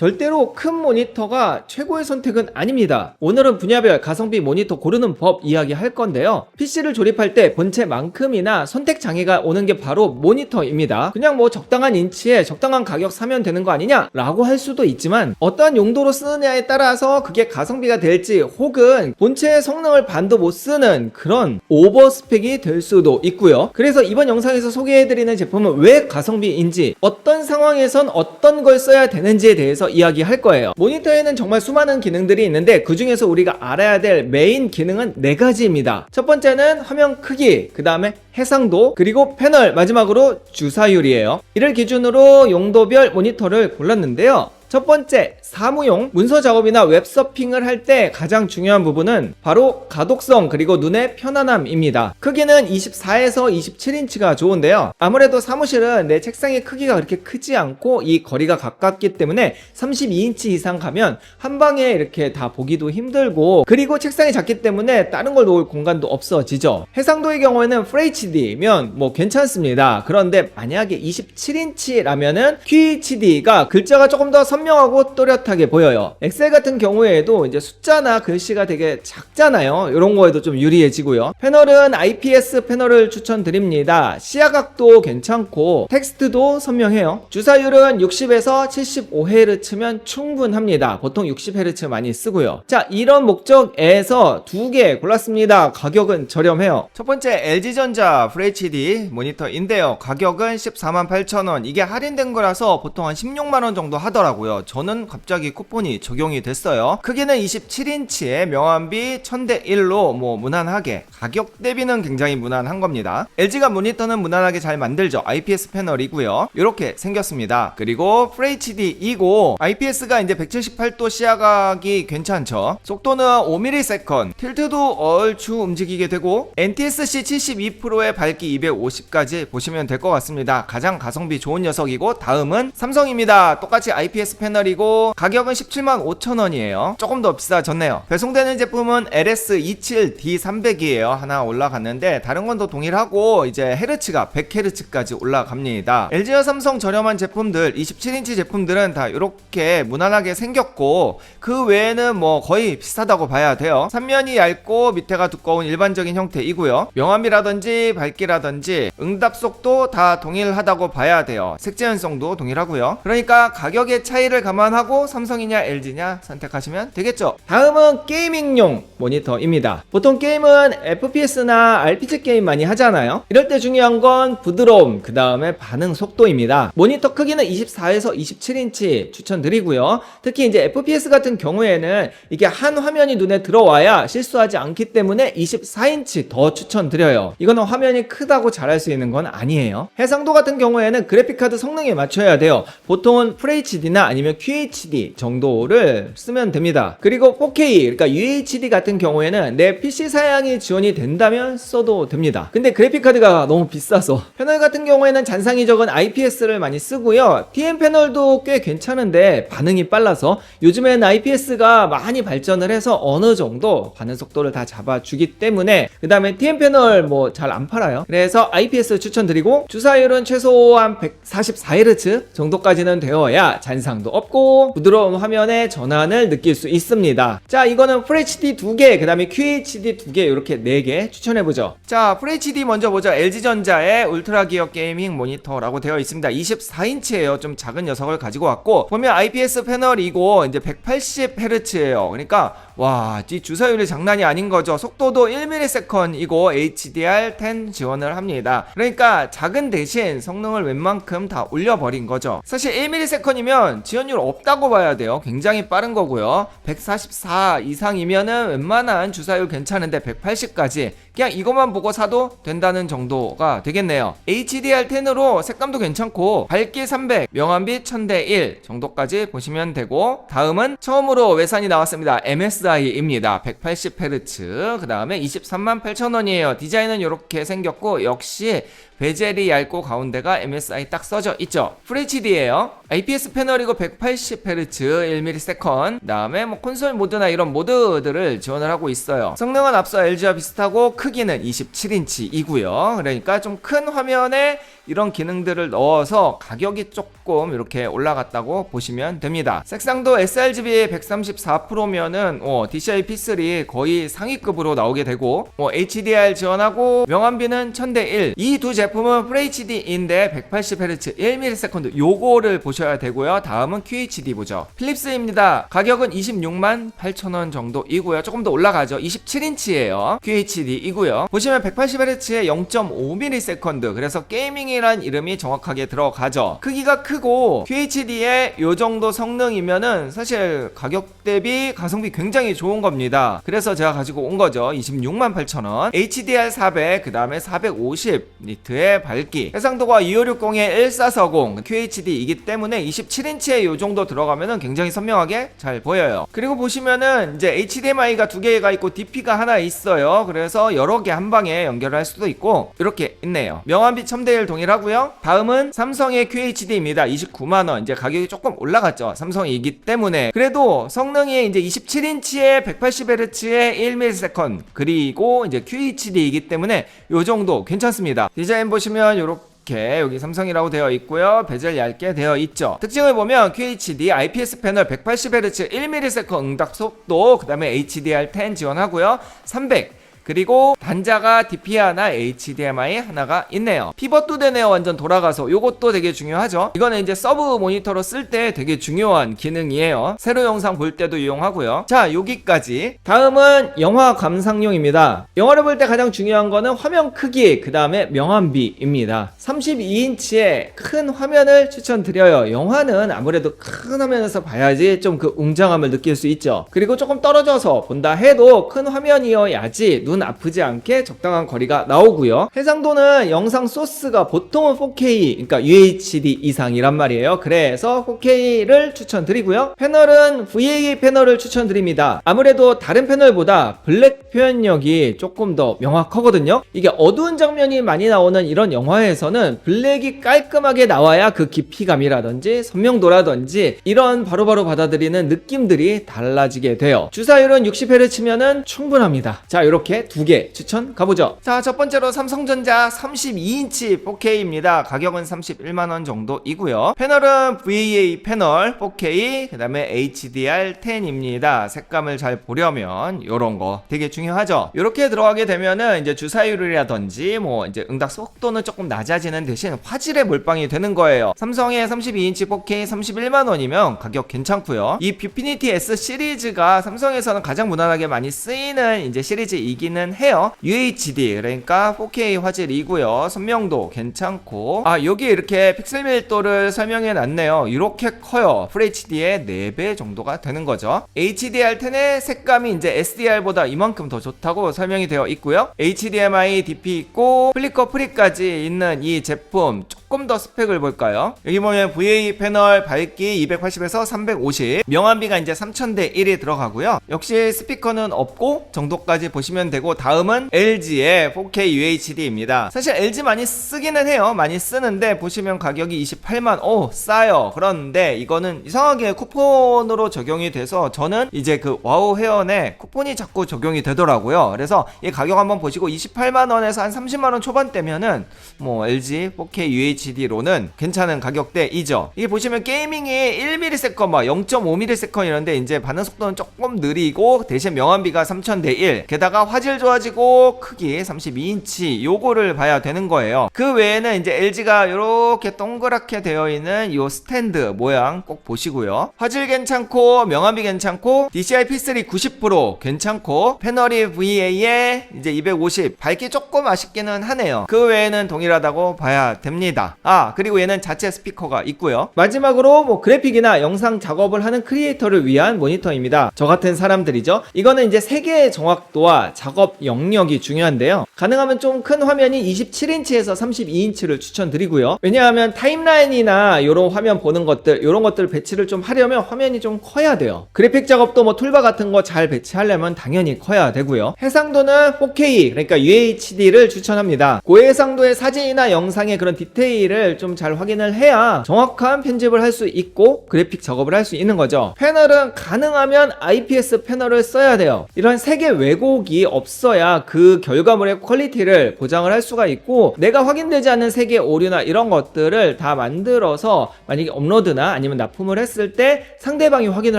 절대로 큰 모니터가 최고의 선택은 아닙니다. 오늘은 분야별 가성비 모니터 고르는 법 이야기할 건데요. PC를 조립할 때 본체만큼이나 선택 장애가 오는 게 바로 모니터입니다. 그냥 뭐 적당한 인치에 적당한 가격 사면 되는 거 아니냐? 라고 할 수도 있지만 어떠한 용도로 쓰느냐에 따라서 그게 가성비가 될지 혹은 본체의 성능을 반도 못 쓰는 그런 오버스펙이 될 수도 있고요. 그래서 이번 영상에서 소개해드리는 제품은 왜 가성비인지, 어떤 상황에선 어떤 걸 써야 되는지에 대해서 이야기할 거예요. 모니터에는 정말 수많은 기능들이 있는데 그 중에서 우리가 알아야 될 메인 기능은 4가지입니다. 첫 번째는 화면 크기, 그 다음에 해상도, 그리고 패널, 마지막으로 주사율이에요. 이를 기준으로 용도별 모니터를 골랐는데요. 첫 번째, 사무용 문서 작업이나 웹서핑을 할 때 가장 중요한 부분은 바로 가독성 그리고 눈의 편안함입니다. 크기는 24에서 27인치가 좋은데요. 아무래도 사무실은 내 책상의 크기가 그렇게 크지 않고 이 거리가 가깝기 때문에 32인치 이상 가면 한 방에 이렇게 다 보기도 힘들고, 그리고 책상이 작기 때문에 다른 걸 놓을 공간도 없어지죠. 해상도의 경우에는 FHD면 뭐 괜찮습니다. 그런데 만약에 27인치라면은 QHD가 글자가 조금 더 선명하고 또렷하게 보여요. 엑셀 같은 경우에도 이제 숫자나 글씨가 되게 작잖아요. 이런 거에도 좀 유리해지고요. 패널은 IPS 패널을 추천드립니다. 시야각도 괜찮고 텍스트도 선명해요. 주사율은 60에서 75Hz면 충분합니다. 보통 60Hz 많이 쓰고요. 자, 이런 목적에서 2개 골랐습니다. 가격은 저렴해요. 첫 번째, LG전자 FHD 모니터인데요. 가격은 148,000원. 이게 할인된 거라서 보통 한 16만원 정도 하더라고요. 저는 갑자기 쿠폰이 적용이 됐어요. 크기는 27인치에 명암비 1000대1로 뭐 무난하게, 가격 대비는 굉장히 무난한 겁니다. LG가 모니터는 무난하게 잘 만들죠. IPS 패널이고요. 이렇게 생겼습니다. 그리고 FHD이고 IPS가 이제 178도 시야각이 괜찮죠. 속도는 5ms, 틸트도 얼추 움직이게 되고 NTSC 72%의 밝기 250까지 보시면 될 것 같습니다. 가장 가성비 좋은 녀석이고, 다음은 삼성입니다. 똑같이 IPS 패널이고 가격은 175,000원이에요. 조금 더 비싸졌네요. 배송되는 제품은 LS27D300이에요. 하나 올라갔는데 다른 건 더 동일하고 이제 헤르츠가 100Hz까지 올라갑니다. LG와 삼성 저렴한 제품들, 27인치 제품들은 다 이렇게 무난하게 생겼고 그 외에는 뭐 거의 비슷하다고 봐야 돼요. 삼면이 얇고 밑에가 두꺼운 일반적인 형태이고요. 명암이라든지 밝기라든지 응답 속도 다 동일하다고 봐야 돼요. 색재 현성도 동일하고요. 그러니까 가격의 차이를 감안하고 삼성이냐 LG냐 선택하시면 되겠죠. 다음은 게이밍용 모니터입니다. 보통 게임은 FPS나 RPG 게임 많이 하잖아요. 이럴 때 중요한 건 부드러움, 그 다음에 반응 속도입니다. 모니터 크기는 24에서 27인치 추천드리고요. 특히 이제 FPS 같은 경우에는 이게 한 화면이 눈에 들어와야 실수하지 않기 때문에 24인치 더 추천드려요. 이거는 화면이 크다고 잘할 수 있는 건 아니에요. 해상도 같은 경우에는 그래픽카드 성능에 맞춰야 돼요. 보통은 FHD나 아니면 QHD 정도를 쓰면 됩니다. 그리고 4K, 그러니까 UHD 같은 경우에는 내 PC 사양이 지원이 된다면 써도 됩니다. 근데 그래픽카드가 너무 비싸서. 패널 같은 경우에는 잔상이 적은 IPS를 많이 쓰고요. TN 패널도 꽤 괜찮은데 반응이 빨라서 요즘엔 IPS가 많이 발전을 해서 어느 정도 반응 속도를 다 잡아주기 때문에, 그 다음에 TN 패널 뭐 잘 안 팔아요. 그래서 IPS 추천드리고, 주사율은 최소한 144Hz 정도까지는 되어야 잔상도 없고 부드러운 화면의 전환을 느낄 수 있습니다. 자, 이거는 FHD 2개, 그 다음에 QHD 2개, 이렇게 4개 추천해보죠. 자, FHD 먼저 보죠. LG전자의 울트라 기어 게이밍 모니터라고 되어 있습니다. 24인치예요. 좀 작은 녀석을 가지고 왔고, 보면 IPS 패널이고 이제 180Hz예요. 그러니까 와, 이 주사율이 장난이 아닌 거죠. 속도도 1ms/이고 HDR10 지원을 합니다. 그러니까 작은 대신 성능을 웬만큼 다 올려버린 거죠. 사실 1ms/이면 지연율 없다고 봐야 돼요. 굉장히 빠른 거고요. 144 이상이면은 웬만한 주사율 괜찮은데 180까지 그냥 이것만 보고 사도 된다는 정도가 되겠네요. HDR10으로 색감도 괜찮고 밝기 300, 명암비 1000대1 정도까지 보시면 되고, 다음은 처음으로 외산이 나왔습니다. MSI입니다. 180Hz, 그 다음에 238,000원이에요. 디자인은 이렇게 생겼고 역시 베젤이 얇고 가운데가 MSI 딱 써져 있죠. FHD예요. IPS 패널이고 180Hz 1ms, 다음에 뭐 콘솔 모드나 이런 모드들을 지원을 하고 있어요. 성능은 앞서 LG와 비슷하고 크기는 27인치이고요. 그러니까 좀 큰 화면에 이런 기능들을 넣어서 가격이 조금 이렇게 올라갔다고 보시면 됩니다. 색상도 sRGB 134%면은 DCI P3 거의 상위급으로 나오게 되고 HDR 지원하고 명암비는 1000대1. 이 두 제품은 FHD인데 180Hz 1ms 요거를 보셔야 되고요. 다음은 QHD 보죠. 필립스입니다. 가격은 26만 8천원 정도이고요. 조금 더 올라가죠. 27인치예요. QHD이고요. 보시면 180Hz에 0.5ms, 그래서 게이밍이란 이름이 정확하게 들어가죠. 크기가 크고 QHD에 요 정도 성능이면은 사실 가격 대비 가성비 굉장히 좋은 겁니다. 그래서 제가 가지고 온 거죠. 26만 8천원. HDR 400, 그 다음에 450니트의 밝기. 해상도가 2560에 1440 QHD이기 때문에 27인치에 요 정도 들어가면은 굉장히 선명하게 잘 보여요. 그리고 보시면은 이제 HDMI가 두 개가 있고 DP가 하나 있어요. 그래서 여러 개 한 방에 연결할 수도 있고 이렇게 있네요. 명암비 1000대1 동일하고요. 다음은 삼성의 QHD입니다. 29만원. 이제 가격이 조금 올라갔죠. 삼성이기 때문에. 그래도 성능이 이제 27인치에 180Hz에 1ms, 그리고 이제 QHD이기 때문에 요 정도 괜찮습니다. 디자인 보시면 요렇게 여기 삼성이라고 되어 있고요. 베젤 얇게 되어 있죠. 특징을 보면 QHD, IPS 패널 180Hz 1ms 응답 속도, 그 다음에 HDR10 지원하고요. 300, 그리고 단자가 DP 하나, HDMI 하나가 있네요. 피벗도 되네요. 완전 돌아가서. 요것도 되게 중요하죠. 이거는 이제 서브 모니터로 쓸 때 되게 중요한 기능이에요. 세로 영상 볼 때도 이용하고요. 자, 여기까지. 다음은 영화 감상용입니다. 영화를 볼 때 가장 중요한 거는 화면 크기, 그 다음에 명암비입니다. 32인치의 큰 화면을 추천드려요. 영화는 아무래도 큰 화면에서 봐야지 좀 그 웅장함을 느낄 수 있죠. 그리고 조금 떨어져서 본다 해도 큰 화면이어야지 눈 아프지 않게 적당한 거리가 나오고요. 해상도는 영상 소스가 보통은 4K, 그러니까 UHD 이상이란 말이에요. 그래서 4K를 추천드리고요. 패널은 VA 패널을 추천드립니다. 아무래도 다른 패널보다 블랙 표현력이 조금 더 명확하거든요. 이게 어두운 장면이 많이 나오는 이런 영화에서는 블랙이 깔끔하게 나와야 그 깊이감이라든지 선명도라든지 이런 바로바로 받아들이는 느낌들이 달라지게 돼요. 주사율은 60Hz면은 충분합니다. 자, 이렇게 두 개 추천 가보죠. 자, 첫 번째로 삼성전자 32인치 4K입니다. 가격은 31만원 정도이고요. 패널은 VA 패널 4K, 그 다음에 HDR10입니다. 색감을 잘 보려면 요런 거 되게 중요하죠. 이렇게 들어가게 되면은 이제 주사율이라든지 뭐 이제 응답 속도는 조금 낮아지는 대신 화질에 몰빵이 되는 거예요. 삼성의 32인치 4K 31만원이면 가격 괜찮고요. 이 뷰피니티 S 시리즈가 삼성에서는 가장 무난하게 많이 쓰이는 이제 시리즈이기는 해요. UHD, 그러니까 4K 화질이고요. 선명도 괜찮고, 여기 이렇게 픽셀 밀도를 설명해 놨네요. 이렇게 커요. FHD의 4배 정도가 되는 거죠. HDR10의 색감이 이제 SDR보다 이만큼 더 좋다고 설명이 되어 있고요. HDMI DP 있고 플리커 프리까지 있는 이 제품, 조금 더 스펙을 볼까요? 여기 보면 VA 패널 밝기 280에서 350, 명암비가 이제 3000대1이 들어가고요. 역시 스피커는 없고 정도까지 보시면 되고, 다음은 LG의 4K UHD입니다. 사실 LG 많이 쓰기는 해요. 많이 쓰는데 보시면 가격이 28만, 싸요. 그런데 이거는 이상하게 쿠폰으로 적용이 돼서 저는 이제 그 와우 회원에 쿠폰이 자꾸 적용이 되더라고요. 그래서 이 가격 한번 보시고 28만원에서 한 30만원 초반대면은 뭐 LG 4K UHD로는 괜찮은 가격대이죠. 이게 보시면 게이밍이 1ms, 막 0.5ms 이런데 이제 반응 속도는 조금 느리고 대신 명암비가 3000대1, 게다가 화질 좋아지고 크기 32인치 요거를 봐야 되는 거예요. 그 외에는 이제 LG가 이렇게 동그랗게 되어 있는 요 스탠드 모양 꼭 보시고요. 화질 괜찮고 명암비 괜찮고 DCI P3 90% 괜찮고 패널이 VA에 이제 250, 밝기 조금 아쉽기는 하네요. 그 외에는 동일하다고 봐야 됩니다. 그리고 얘는 자체 스피커가 있고요. 마지막으로 뭐 그래픽이나 영상 작업을 하는 크리에이터를 위한 모니터입니다. 저 같은 사람들이죠. 이거는 이제 색의 정확도와 작업 영역이 중요한데요. 가능하면 좀 큰 화면이 27인치에서 32인치를 추천드리고요. 왜냐하면 타임라인이나 이런 화면 보는 것들, 이런 것들 배치를 좀 하려면 화면이 좀 커야 돼요. 그래픽 작업도 뭐 툴바 같은 거 잘 배치하려면 당연히 커야 되고요. 해상도는 4K, 그러니까 UHD를 추천합니다. 고해상도의 사진이나 영상의 그런 디테일을 좀 잘 확인을 해야 정확한 편집을 할 수 있고 그래픽 작업을 할 수 있는 거죠. 패널은 가능하면 IPS 패널을 써야 돼요. 이런 색의 왜곡이 없 없어야 그 결과물의 퀄리티를 보장을 할 수가 있고, 내가 확인되지 않는 세계 오류나 이런 것들을 다 만들어서 만약에 업로드나 아니면 납품을 했을 때 상대방이 확인을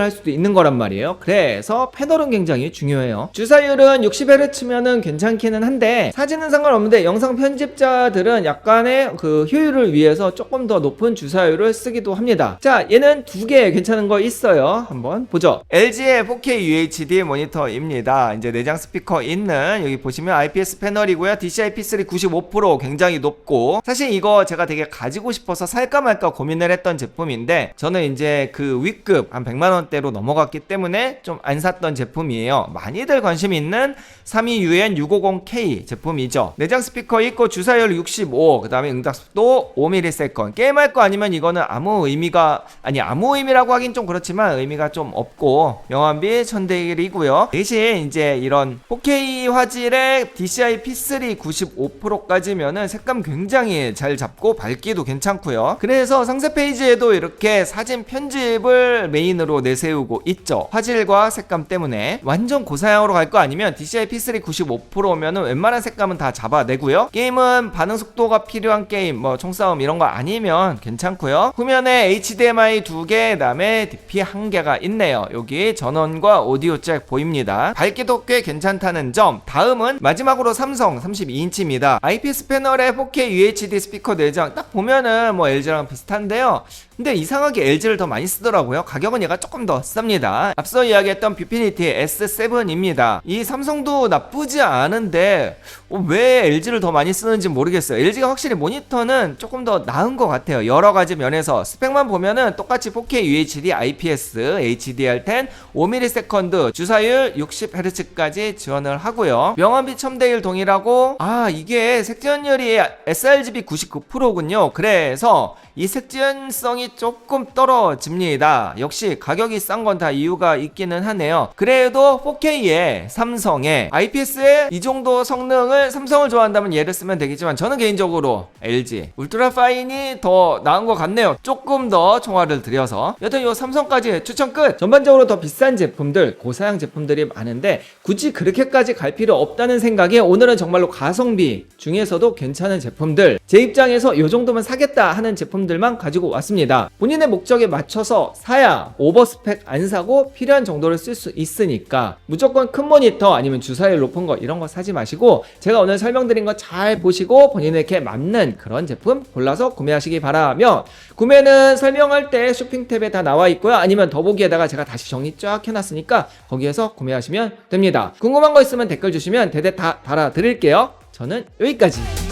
할 수도 있는 거란 말이에요. 그래서 패널은 굉장히 중요해요. 주사율은 60H면은 괜찮기는 한데 사진은 상관없는데 영상 편집자들은 약간의 그 효율을 위해서 조금 더 높은 주사율을 쓰기도 합니다. 자, 얘는 두 개 괜찮은 거 있어요. 한번 보죠. LG의 4K UHD 모니터입니다. 이제 내장 스피커 있는, 여기 보시면 IPS 패널이고요. DCI P3 95% 굉장히 높고, 사실 이거 제가 되게 가지고 싶어서 살까 말까 고민을 했던 제품인데, 저는 이제 그 W급 한 100만원대로 넘어갔기 때문에 좀 안 샀던 제품이에요. 많이들 관심 있는 32UN650K 제품이죠. 내장 스피커 있고 주사율 65, 그 다음에 응답속도 5ms. 게임할 거 아니면 이거는 아무 의미라고 하긴 좀 그렇지만 의미가 좀 없고, 명암비 1000대1이고요. 대신 이제 이런 4K 화질의 DCI P3 95%까지면은 색감 굉장히 잘 잡고 밝기도 괜찮고요. 그래서 상세 페이지에도 이렇게 사진 편집을 메인으로 내세우고 있죠. 화질과 색감 때문에. 완전 고사양으로 갈 거 아니면 DCI P3 95%면은 웬만한 색감은 다 잡아내고요. 게임은 반응 속도가 필요한 게임, 뭐 총싸움 이런 거 아니면 괜찮고요. 후면에 HDMI 2개, 그다음에 DP 1개가 있네요. 여기 전원과 오디오 잭 보입니다. 밝기도 꽤 괜찮다는 점. 다음은 마지막으로 삼성 32인치입니다. IPS 패널에 4K UHD 스피커 내장 딱 보면은 뭐 LG랑 비슷한데요. 근데 이상하게 LG를 더 많이 쓰더라고요. 가격은 얘가 조금 더 쌉니다. 앞서 이야기했던 뷰피니티 S7입니다. 이 삼성도 나쁘지 않은데 왜 LG를 더 많이 쓰는지 모르겠어요. LG가 확실히 모니터는 조금 더 나은 것 같아요. 여러 가지 면에서. 스펙만 보면은 똑같이 4K UHD IPS HDR10 5ms, 주사율 60Hz까지 지원을 하고요. 명암비 1000대1 동일하고, 이게 색지연율이 sRGB 99%군요. 그래서 이 색지연성이 조금 떨어집니다. 역시 가격이 싼 건 다 이유가 있기는 하네요. 그래도 4K에 삼성에 IPS에 이 정도 성능을, 삼성을 좋아한다면 얘를 쓰면 되겠지만 저는 개인적으로 LG 울트라 파인이 더 나은 것 같네요. 조금 더 총알을 들여서. 여튼 요 삼성까지 추천 끝. 전반적으로 더 비싼 제품들, 고사양 제품들이 많은데 굳이 그렇게까지 갈 필요 없다는 생각에 오늘은 정말로 가성비 중에서도 괜찮은 제품들, 제 입장에서 요 정도면 사겠다 하는 제품들만 가지고 왔습니다. 본인의 목적에 맞춰서 사야 오버스펙 안 사고 필요한 정도를 쓸 수 있으니까 무조건 큰 모니터 아니면 주사율 높은 거 이런 거 사지 마시고, 제가 오늘 설명드린 거 잘 보시고 본인에게 맞는 그런 제품 골라서 구매하시기 바라며, 구매는 설명할 때 쇼핑 탭에 다 나와 있고요. 아니면 더보기에다가 제가 다시 정리 쫙 해놨으니까 거기에서 구매하시면 됩니다. 궁금한 거 있으면 댓글 주시면 대대 다 달아드릴게요. 저는 여기까지.